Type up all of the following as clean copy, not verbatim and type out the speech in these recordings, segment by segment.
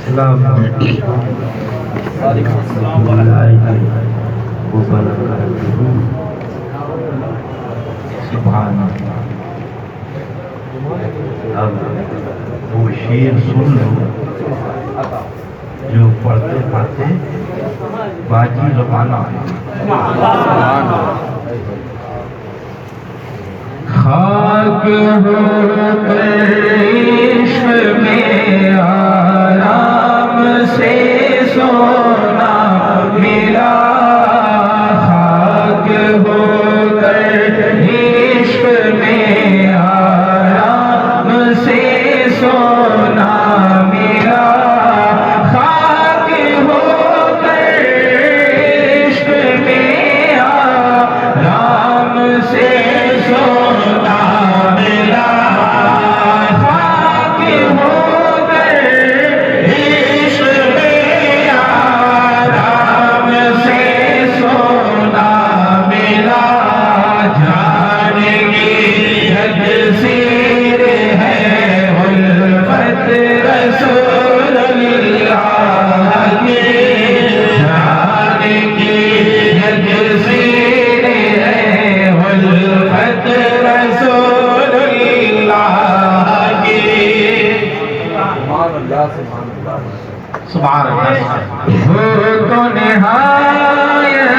السلام علیکم ورحمۃ اللہ وبرکاتہ۔ سبحان اللہ۔ اب وہ شعر سن لو جو پڑھتے پڑھتے باجی روانہ ہے۔ خاک ہو عشق میں آرام سے سونا ملا، خاک ہو عشق میں آرام سے سونا ملا، خاک ہو عشق میں آرام سے سونا ملا، خاک ہو عشق میں آرام سے سونا ملا، جانے کی تقصیر ہے الفت رسول اللہ کی، جانے کی تقصیر ہے الفت رسول اللہ کی۔ سبحان اللہ۔ ہو تو نہایت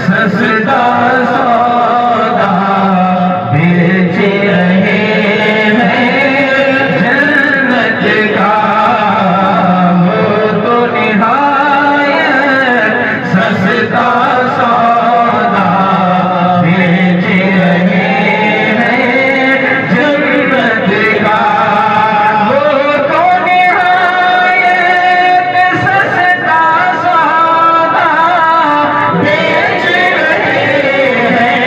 سستا سودا بیچ رہے ہیں جنت کا، ہو تو نہایت سستا سودا بیچ رہے ہیں جنت کا، ہو تو نہایت سستا سودا بیچ رہے ہیں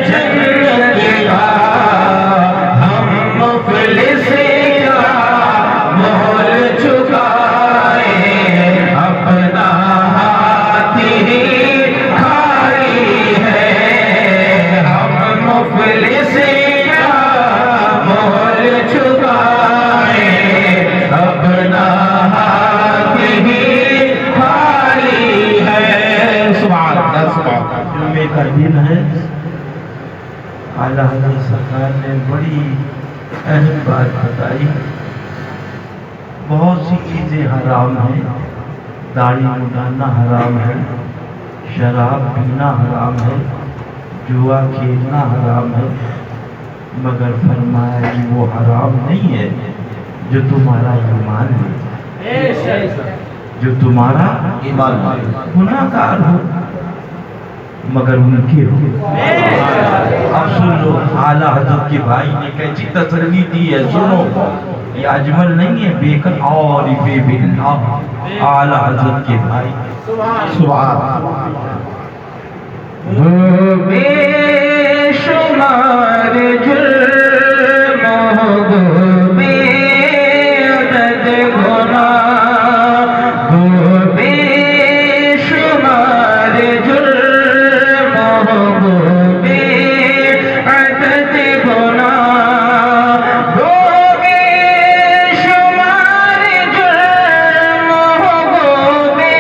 جنت کا، ہم مفلس کا مول چکائے اپنا ہاتھ ہی خالی ہے، ہم مفلس کا مول چکائے اپنا ہاتھ ہی خالی ہے۔ سبحان اللہ۔ سبحان اللہ۔ جمعے کا دن ہے، اعلیٰ حضرت سرکار نے بڑی اہم بات بتائی۔ بہت سی چیزیں حرام ہیں، داڑھی مڈانا حرام ہے، شراب پینا حرام ہے، جوا کھیلنا حرام ہے، مگر فرمایا کہ وہ حرام نہیں ہے جو تمہارا ایمان ہے، جو تمہارا ایمان ہے۔ گناہ گار ہو مگر ان کے ہو۔ اب سن لو، اعلیٰ حضرت کے بھائی نے کیسی تسلی دی ہے، سنو، یہ اجمل نہیں ہے، بیکن عارف باللہ اعلیٰ حضرت کے بھائی۔ سبحان وہ بے شمار جرم ہو بے عدد گناہ، وہ بے شمار جرم ہو بے عدد گناہ، وہ بے شمار جرم ہو بے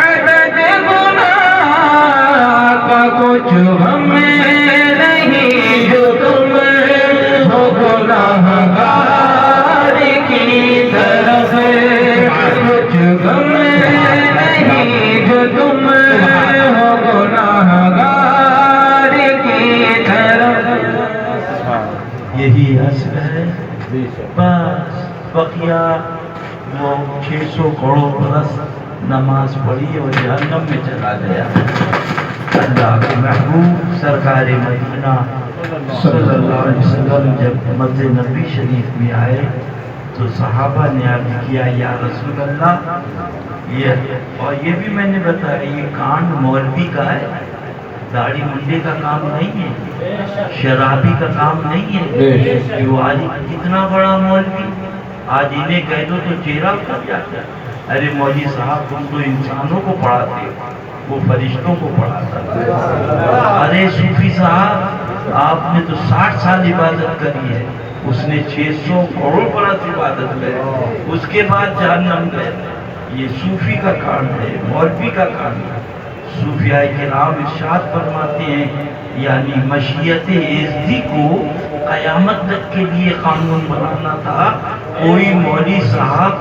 عدد گناہ، کا کچھ غم نہیں جو تم ہو گناہگار کی طرف، کچھ غم نہیں جو تم ہو گناہگار کی طرف۔ یہی اصل ہے، بس بقیہ وہ 600 کروڑ برس نماز پڑھی اور جہنم میں چلا گیا۔ اللہ کے محبوب سرکار مدینہ صلی اللہ علیہ وسلم جب مسجد نبی شریف میں آئے تو صحابہ نے عرض کیا، یا رسول اللہ، یہ بھی میں نے بتایا، یہ کانڈ مولوی کا ہے، داڑھی منڈے کا کام نہیں ہے، شرابی کا کام نہیں ہے۔ جو آج اتنا بڑا مولوی، آج انہیں کہہ دو تو چہرہ اتر جاتا ہے۔ ارے مولوی صاحب، تم تو انسانوں کو پڑھاتے ہو، وہ فرشتوں کو پڑھاتا ہے۔ ارے صوفی صاحب، آپ نے تو 60 سال عبادت کری ہے، اس نے 600 کروڑ برس عبادت کی، اس کے بعد جہنم گئے۔ یہ صوفی کا کام ہے، مولوی کا کام ہے۔ صوفیاء کرام ارشاد فرماتے ہیں یعنی مشیت اعزی کو قیامت تک کے لیے قانون بنانا تھا۔ کوئی مولوی صاحب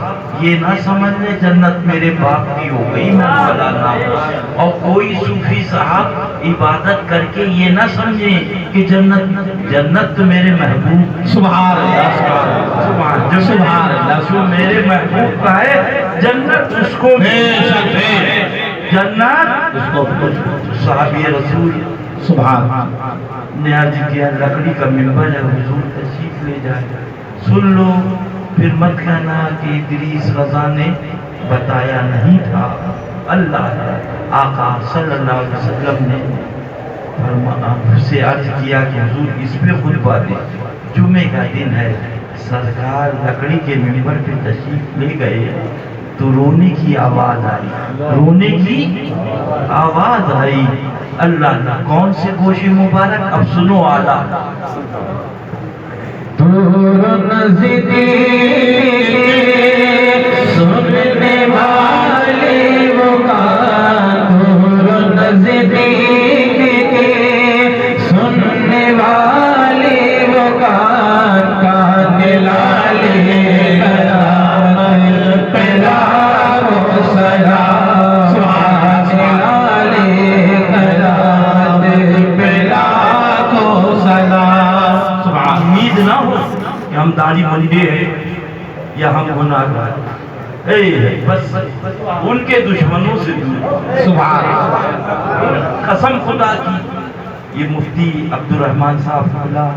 یہ نہ سمجھ لے جنت میرے باپ کی ہو گئی میں مولانا ہوں، اور کوئی صوفی صاحب عبادت کر کے یہ نہ سمجھے کہ جنت تو میرے محبوب سبحان اللہ سبحان اللہ جو میرے محبوب کا ہے جنت اس کو جنت اس کو صحابی رسول سبحان نے عرض کیا لکڑی کا ممبر ہے حضور تشریف لے جائے سن لو، پھر مت کہنا کہ ادریس رضا نے بتایا نہیں تھا۔ اللہ آقا صلی اللہ علیہ وسلم نے سے عرض کیا کہ حضور اس پہ خطبہ دے، جمعے کا دن ہے۔ سرکار لکڑی کے ممبر پہ تشریف لے گئے تو رونے کی آواز آئی، رونے کی آواز آئی۔ اللہ کون سے گوش مبارک؟ اب سنو آلہ نزدیک سننے والے وہ کان نزدیک سننے والے وہ کان لالے پیدا وہ سلا نہ ہو کہ ہم داڑھی بندے ہیں یا ہم گناہگار ہیں، بس ان کے دشمنوں سے دور۔ سبحان قسم خدا کی یہ مفتی عبدالرحمن صاحب اللہ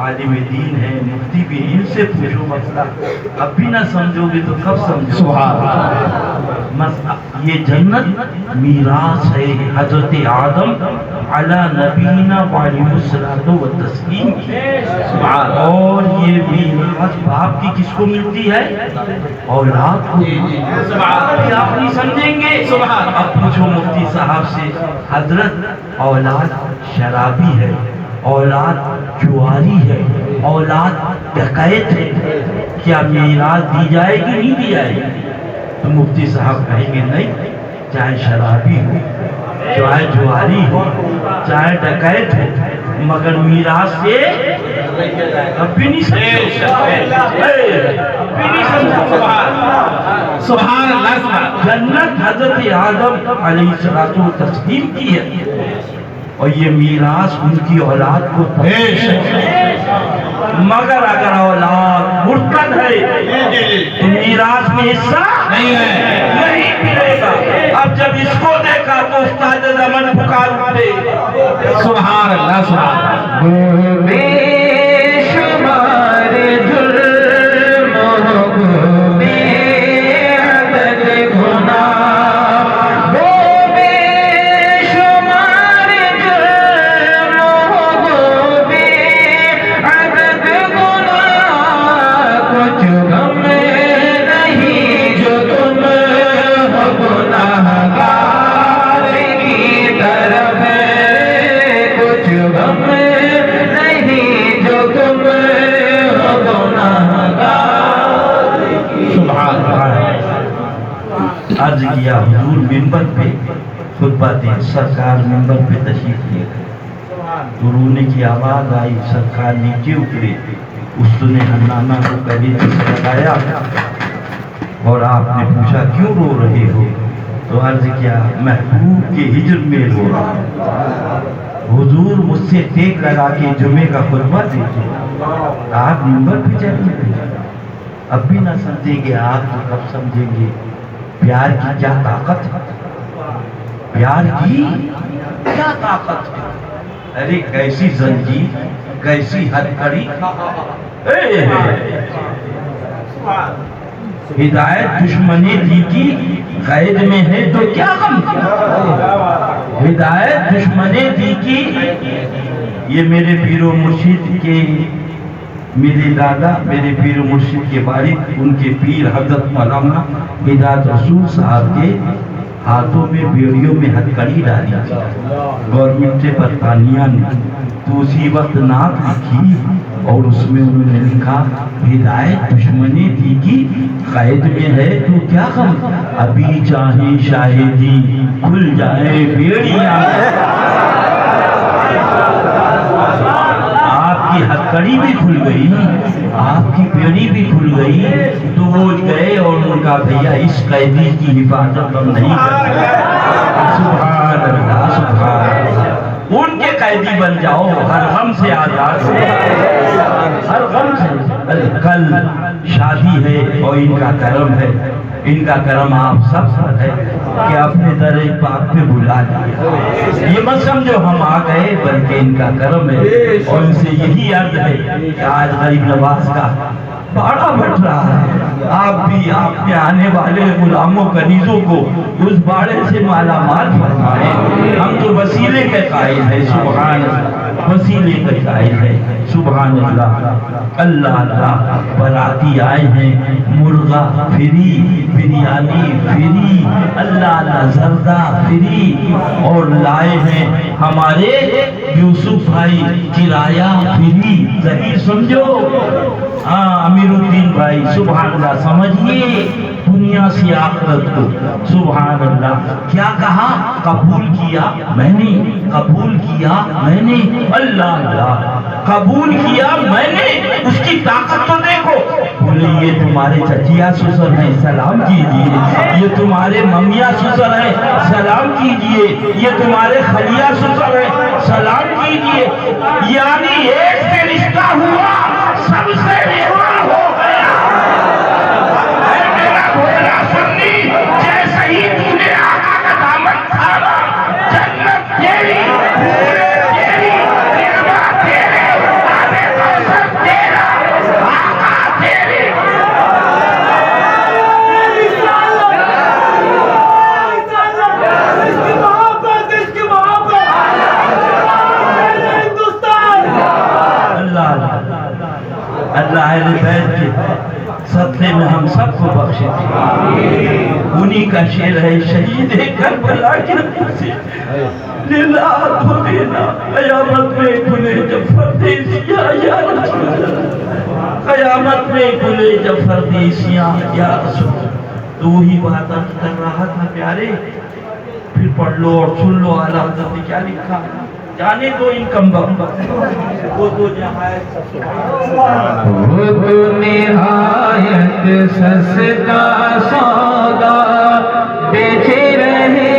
عالم دین ہے، مفتی بھی، ان سے پوچھو مسئلہ، اب بھی نہ سمجھو گے تو کب سمجھو؟ سبحان یہ جنت میراث ہے حضرت آدم علی نبینا وعلیہ الصلوۃ والتسلیم کی، اور یہ میراث باپ کی کس کو ملتی ہے؟ اولاد کو۔ ابھی آپ نہیں سمجھیں گے، اب پوچھو مفتی صاحب سے، حضرت اولاد شرابی ہے، اولاد جواری ہے، اولاد ڈکیت ہے، کیا میراث دی جائے گی نہیں دی جائے گی؟ تو مفتی صاحب کہیں گے نہیں، چاہے شرابی ہو، چاہے جواری ہو، چاہے ڈکیت ہو، مگر میراث سے اب بھی نہیں سبحان اللہ۔ جنت حضرت آدم علیہ الصلوۃ والتسلیم کی ہے، اور یہ میراث ان کی اولاد کو مگر اگر اولاد مرتد ہے تو میراث میں حصہ نہیں ملے گا۔ اب جب اس کو دیکھا تو استاد زمن پکار اٹھے، سبحان اللہ سبحان بے شمار جرم و بے عدد گناہ، وہ بے شمار جرم و بے عدد گناہ، کچھ غم نہیں جو تم ہو گناہگار کی طرف، کچھ غم نہیں جو تم ہو گناہگار کی۔ سبحان اللہ۔ عرض کیا حضور منبر پہ خطبہ دیں، سرکار منبر پہ تشریف لے گئے تو رونے کی آواز آئی، سرکار نیچے اترے، اس نے حنانہ کو کلیجے سے لگایا اور آپ نے پوچھا کیوں رو رہے ہو؟ تو عرض کیا محبوب کے ہجر میں رو رہا ہوں۔ حضور مجھ سے ٹیک لگا کے جمعے کا خطبہ دیتے، آپ منبر پہ چلے گئے، اب بھی نہ سمجھیں گے آپ تو کب سمجھیں گے پیار کی کیا طاقت ہے، پیار کی کیا طاقت ہے۔ ارے کیسی زنجیر، کیسی ہتھکڑی، ہدایت دشمنی دی کی قید میں ہے تو کیا غم کیا، ہدایت دشمنی دی کی۔ یہ میرے پیر و مرشد کے، میرے دادا میرے پیر و مرشد کے والد، ان کے پیر حضرت مولانا ہدایت رسول صاحب کے ہاتھوں میں بیڑیوں میں ہتھکڑی ڈالی گورنمنٹ برطانیہ نے، تو اسی وقت نعت لکھی، اور اس میں انہوں نے لکھا ہدایت دشمنی تھی کی قید میں ہے تو کیا غم، ابھی چاہے شاہدی کھل جائے بیڑیاں، آپ کی ہتھکڑی بھی کھل گئی، آپ کی بیڑی بھی کھل گئی، تو وہ گئے اور ان کا بھیا اس قیدی کی حفاظت ہم نہیں کرتے۔ سبحان اللہ سبحان اللہ، ان کے قیدی بن جاؤ، ہر غم سے آزاد ہو، ہر غم سے۔ کل شادی ہے اور ان کا کرم ہے، ان کا کرم آپ سب پر ہے کہ اپنے در پاک پہ بلا لیا، یہ مت سمجھو ہم آ گئے بلکہ ان کا کرم ہے، اور ان سے یہی عرض ہے کہ آج غریب نواز کا باڑا بٹ رہا ہے، آپ بھی آپ کے آنے والے غلاموں کنیزوں کو اس باڑے سے مالا مال فرمائیں۔ ہم تو وسیلے کے قائل ہیں، سبحان اللہ، وسیلے کے قائل ہیں، سبحان اللہ۔ اللہ اللہ، باراتی آئے ہیں، مرغا فری، بریانی فری، اللہ اللہ زردہ فری، اور لائے ہیں ہمارے یوسف بھائی کرایہ فری، صحیح سمجھو، امیر الدین بھائی، سبحان اللہ، سمجھئے دنیا سے آخرت کو، سبحان اللہ۔ کیا کہا؟ قبول کیا میں نے، قبول کیا میں نے، اللہ اللہ، قبول کیا میں نے، اس کی طاقت تو دیکھو، بولے یہ تمہارے چچیا سسر ہیں سلام کیجئے، یہ تمہارے ممیاں سسر ہیں سلام کیجئے، یہ تمہارے خلیہ سسر ہیں سلام کیجئے، یعنی ایک سے رشتہ ہوا سب سے رشتہ ہو گیا۔ اے میرا بھولا سنی، جیسے ہی تو نے آقا کا دامن تھاما، جنت تیری، پورے تیری، نعمہ تیرے، آبِ کوثر تیرا، آقا تیرے۔ اللہ اہل بیت کے صدقے میں ہم سب کو بخشے، انہی کا شعر ہے، شہید کربلا کے سے للہ تو دینا، قیامت میں کھلے جب پردیسیاں یا رسول اللہ، قیامت میں کھلے جب پردیسیاں یا رسول اللہ۔ تو وہی بات کر رہا تھا پیارے، پھر پڑھ لو اور سن لو اعلیٰ حضرت نے کیا لکھا، جانے دو ان کمبخت، وہ تو نہایت وہ تو نہایت سستا سودا بیچے رہے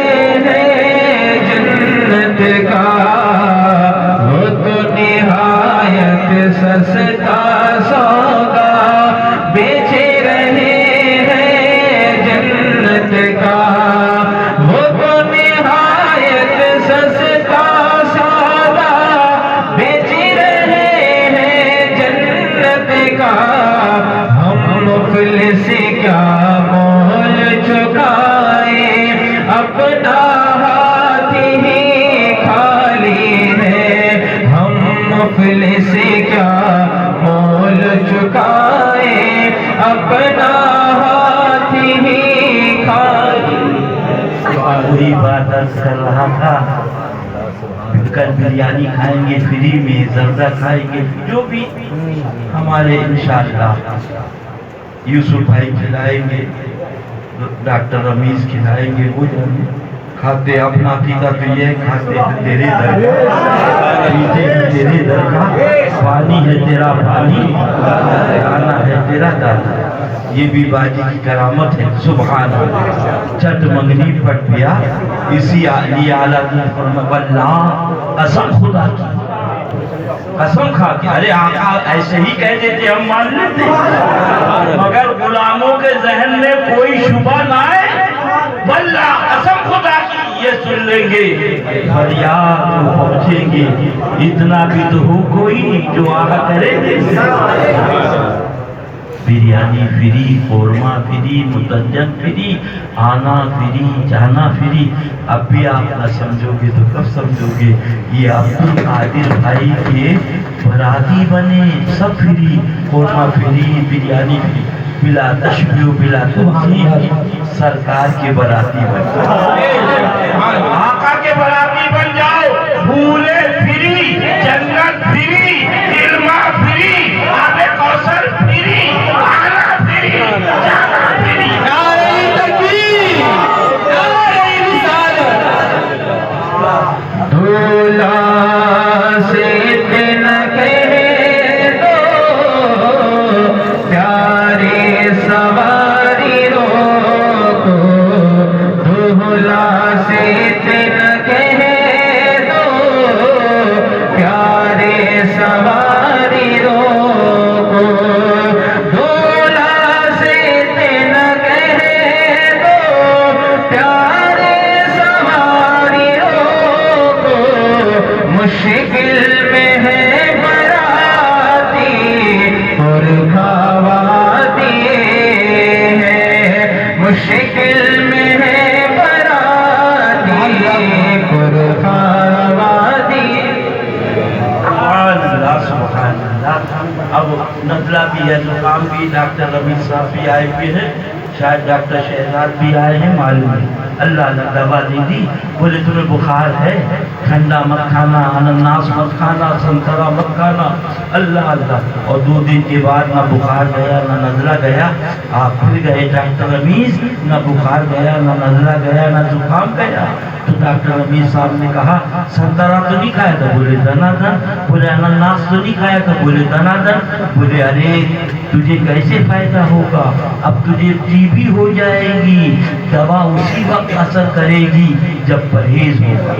ہیں جنت کا، وہ تو نہایت سستا سودا بیچے رہے ہیں جنت کا، وہ تو نہایت سستا ہم مفلس کیا مول چکائے، اپنا ہاتھ ہی خالی ہے، ہم مفلس کیا مول چکائے، اپنا ہاتھ ہی خالی ہے۔ وہی بات کر رہا تھا، کل بریانی کھائیں گے فری میں، زردہ کھائیں گے، جو بھی ہمارے انشاءاللہ یوسف بھائی کھلائیں گے، ڈاکٹر رمیز کھلائیں گے، وہ کھاتے اپنا عقیدہ تو یہ کھاتے ہیں تیرے در کا، پیتے ہیں تیرے در کا، پانی ہے تیرا پانی، دانا ہے تیرا دانا، یہ بھی باجی کی کرامت ہے، سبحان اللہ۔ چٹ منگنی پٹ پیا، اسی لیے اعلیٰ کی فرما، واللہ قسم خدا کی، قسم کھا کے، ارے آقا ایسے ہی کہہ دیتے ہم مان لیتے، مگر غلاموں کے ذہن میں کوئی شبہ نہ آئے، واللہ قسم خدا کی، یہ سن لیں گے فریاد پہنچیں گے، اتنا بھی تو ہو کوئی جو آقا کرے دے، biryani free, korma free, mutanjan free, آنا فری، جانا فری۔ اب بھی آپ نہ سمجھو گے تو کب سمجھو گے؟ یہ عبدالقادر بھائی کے باراتی بنے، سب free, korma free, biryani free, بلا تشبیہ بلا تمثیل، سرکار کے باراتی بن جاؤ، آقا کے باراتی بن جاؤ، پھولے فری، جنت فری، علمہ فری، مشکل میں ہے برادی قربان وادی. سبحان اللہ سبحان اللہ. اب نزلہ بھی ہے، زکام بھی، ڈاکٹر ربیع صاحب بھی آئے ہوئے ہیں، شاید ڈاکٹر شہزاد بھی آئے ہیں، معلوم ہے. اللہ نے دوا دے دی. بولے تمہیں بخار ہے، ٹھنڈا مت کھانا، انناس مت کھانا، سنترا مت کھانا. اللہ اللہ. اور 2 دن کے بعد نہ بخار گیا نہ نزلہ گیا. آپ پھر گئے ڈاکٹر رمیز، نہ بخار گیا نہ نزلہ گیا نہ زکام گیا. تو ڈاکٹر رمیز صاحب نے کہا سنترا تو نہیں کھایا تھا؟ بولے دنا دن. بولے انناس تو نہیں کھایا تھا؟ بولے دنا دن. بولے ارے تجھے کیسے فائدہ ہوگا؟ اب تجھے ٹی بی ہو جائے گی. دوا اسی وقت اثر کرے گی جب پرہیز ہوگا.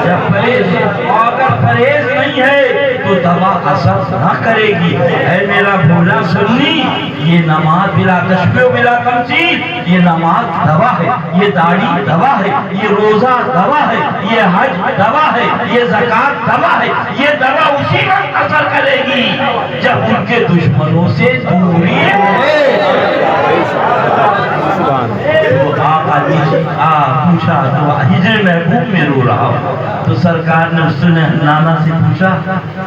جب پرہیز، اگر پرہیز نہیں ہے تو دوا اثر نہ کرے گی. اے میرا بھولا سنی، یہ نماز بلا تشبیہ بلا تمثیل، یہ نماز دوا ہے، یہ داڑھی دوا ہے، یہ روزہ دوا ہے، یہ حج دوا ہے، یہ زکوٰۃ دوا ہے. یہ دوا اسی وقت اثر کرے گی جب ان کے دشمنوں سے دوری ہوگی. پوچھا تو ہجر محبوب میں رو رہا ہوں. تو سرکار نے اس نے نانا سے پوچھا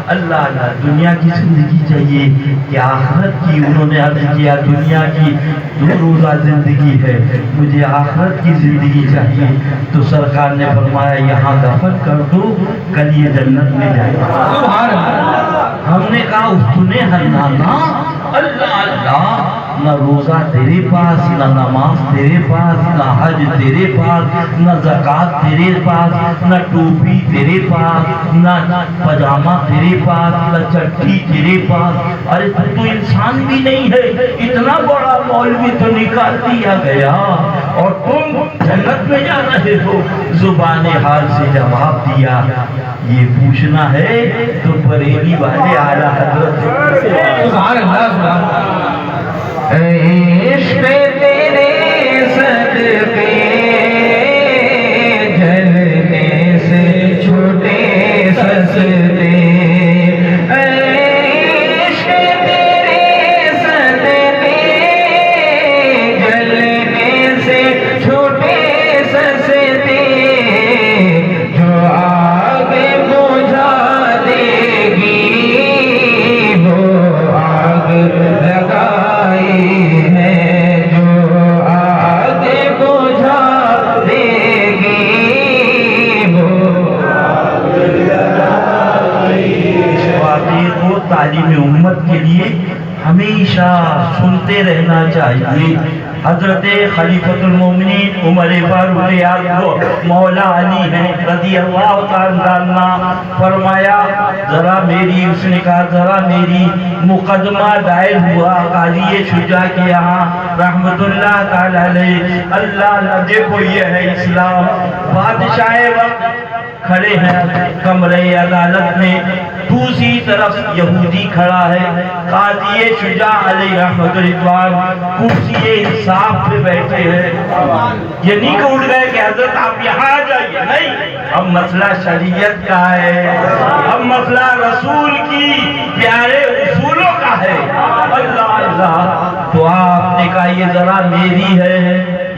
اللہ اللہ دنیا کی زندگی چاہیے کہ آخرت کی؟ انہوں نے عرض کیا دنیا کی 2 روزہ زندگی ہے، مجھے آخرت کی زندگی چاہیے. تو سرکار نے فرمایا یہاں دفن کر دو، کل یہ جنت میں جائے گا. ہم نے کہا اس نے نانا اللہ اللہ، نہ روزہ تیرے پاس، نہ نماز تیرے پاس، نہ حج تیرے پاس، نہ زکوٰۃ تیرے پاس، نہ ٹوپی تیرے پاس، نہ پجامہ تیرے پاس، نہ چٹھی تیرے پاس. ارے تو انسان بھی نہیں ہے، اتنا بڑا مولوی تو نکال دیا گیا اور تم جنت میں جا رہے ہو. زبان حال سے جواب دیا یہ پوچھنا ہے تو بریلی والے اعلیٰ حضرت سبحان اللہ. عشق تیرے صدقے جلنے سے چھوٹے سستے. عشق تیرے صدقے جلنے سے چھوٹے سستے. جو آگ بجھا دے گی وہ آگ لگائی ہے، جو آگ بجھا دے گی وہ آگ لگائی ہے. اس واقعے کو تعلیم امت کے لیے ہمیشہ سنتے رہنا چاہیے. حضرت خلیفۃ المومنین عمر فاروق اعظم مولا علی ہیں رضی اللہ تعالیٰ عنہ. فرمایا ذرا میری، اس نے کہا ذرا میری مقدمہ دائر ہوا قاضی شجاع کے یہاں رحمت اللہ تعالیٰ علیہ. اللہ دیکھو یہ ہے اسلام. بادشاہ وقت کھڑے ہیں کمرے عدالت میں، دوسری طرف یہودی کھڑا ہے. قاضی شجاع علیہ رحمت رضوان کرسی انصاف پہ بیٹھے ہیں. یہ نہیں کہ اٹھ گئے کہ حضرت آپ یہاں آ جائیے، نہیں. اب مسئلہ شریعت کا ہے، اب مسئلہ رسول کی پیارے اصولوں کا ہے. اللہ اللہ. تو آپ نے کہا یہ ذرا میری ہے،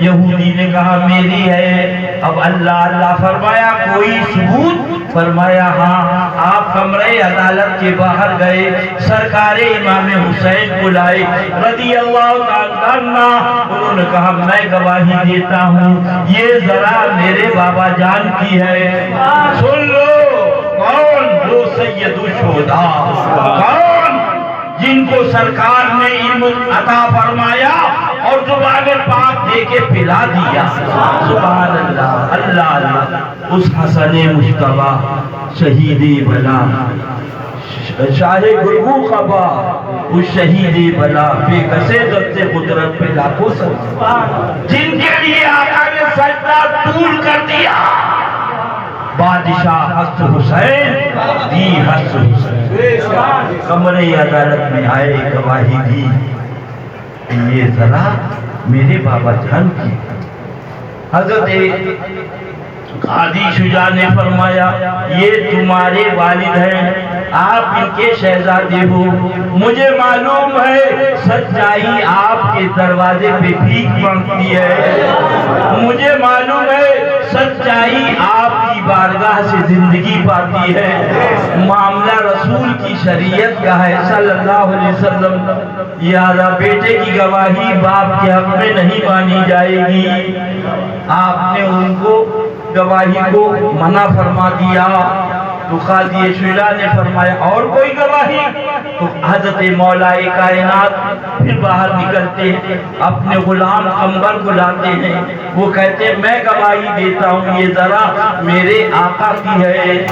یہودی نے کہا میری ہے. اب اللہ اللہ فرمایا کوئی ثبوت؟ فرمایا ہاں. آپ کمرے عدالت کے باہر گئے، سرکار امام حسین کو لائے رضی اللہ تعالیٰ عنہ. انہوں نے کہا میں گواہی دیتا ہوں یہ ذرا میرے بابا جان کی ہے. سن لو کون؟ وہ سید الشہداء، کون؟ جن کو سرکار نے علم عطا فرمایا اور زبان پاک دے کے پلا دیا. سبحان اللہ. اللہ اللہ. اس حسن مجتبیٰ شہید بلا شاہ گرگو خبا، اس شہید بلا بے کسے ضبط قدرت پہ لاکھوں سجدہ، جن کے لیے آقا نے سجدہ طول کر دیا. بادشاہ حسن حسین دی حسن حسین کمرے عدالت میں آئے، گواہی دی یہ ذرا میرے بابا جان کی. حضرت قاضی شجاع نے فرمایا یہ تمہارے والد ہیں، آپ ان کے شہزادے ہو. مجھے معلوم ہے سچائی آپ کے دروازے پہ بھیک مانگتی ہے، مجھے معلوم ہے سچائی آپ کی بارگاہ سے زندگی پاتی ہے۔ معاملہ رسول کی شریعت کا ہے صلی اللہ علیہ وسلم، لہذا بیٹے کی گواہی باپ کے حق میں نہیں مانی جائے گی۔ آپ نے ان کو گواہی کو منع فرما دیا تو قاضی شجاع نے فرمایا اور کوئی گواہی؟ تو حضرت مولا کائنات پھر باہر نکلتے ہیں، اپنے غلام عنبر کو لاتے ہیں، وہ کہتے ہیں میں گواہی دیتا ہوں، یہ ذرا میرے آقا کی ہے۔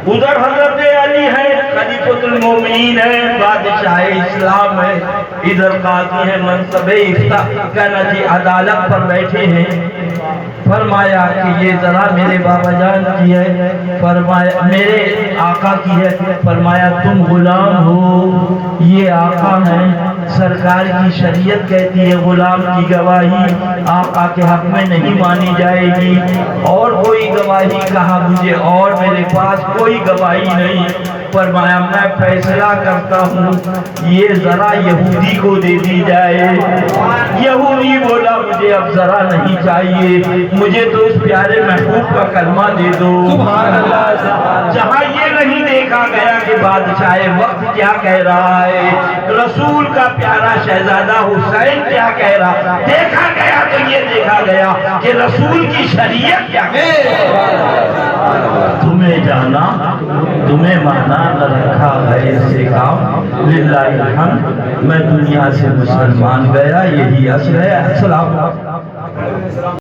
ادھر حضرت علی ہے، خلیفۃ المومنین ہے، بادشاہ اسلام ہے، ادھر قاضی ہے، منصب افتاء کنجی عدالت پر بیٹھے ہیں۔ فرمایا کہ یہ ذرا میرے بابا جان کی ہے، فرمایا میرے آقا کی ہے، فرمایا تم غلام ہو، یہ آقا ہیں، سرکار کی شریعت کہتی ہے غلام کی گواہی آقا کے حق میں نہیں مانی جائے گی، اور کوئی گواہی کہا مجھے اور میرے پاس کوئی گواہی نہیں۔ فرمایا میں فیصلہ کرتا ہوں یہ ذرا یہودی کو دے دی جائے۔ یہودی بولا مجھے اب ذرا نہیں چاہیے، مجھے تو اس پیارے محبوب کا کلمہ دے دو۔ سبحان اللہ۔ جہاں یہ نہیں دیکھا گیا کہ بادشاہ وقت کیا کہہ رہا ہے، رسول کا پیارا شہزادہ حسین کیا کہہ رہا، دیکھا گیا تو یہ دیکھا گیا کہ رسول کی شریعت کیا کہہ رہا۔ تمہیں جانا تمہیں مانا نہ رکھا غیر سے کام، للہ الحمد میں دنیا سے مسلمان گیا، یہی اصل ہے۔ السلام علیکم۔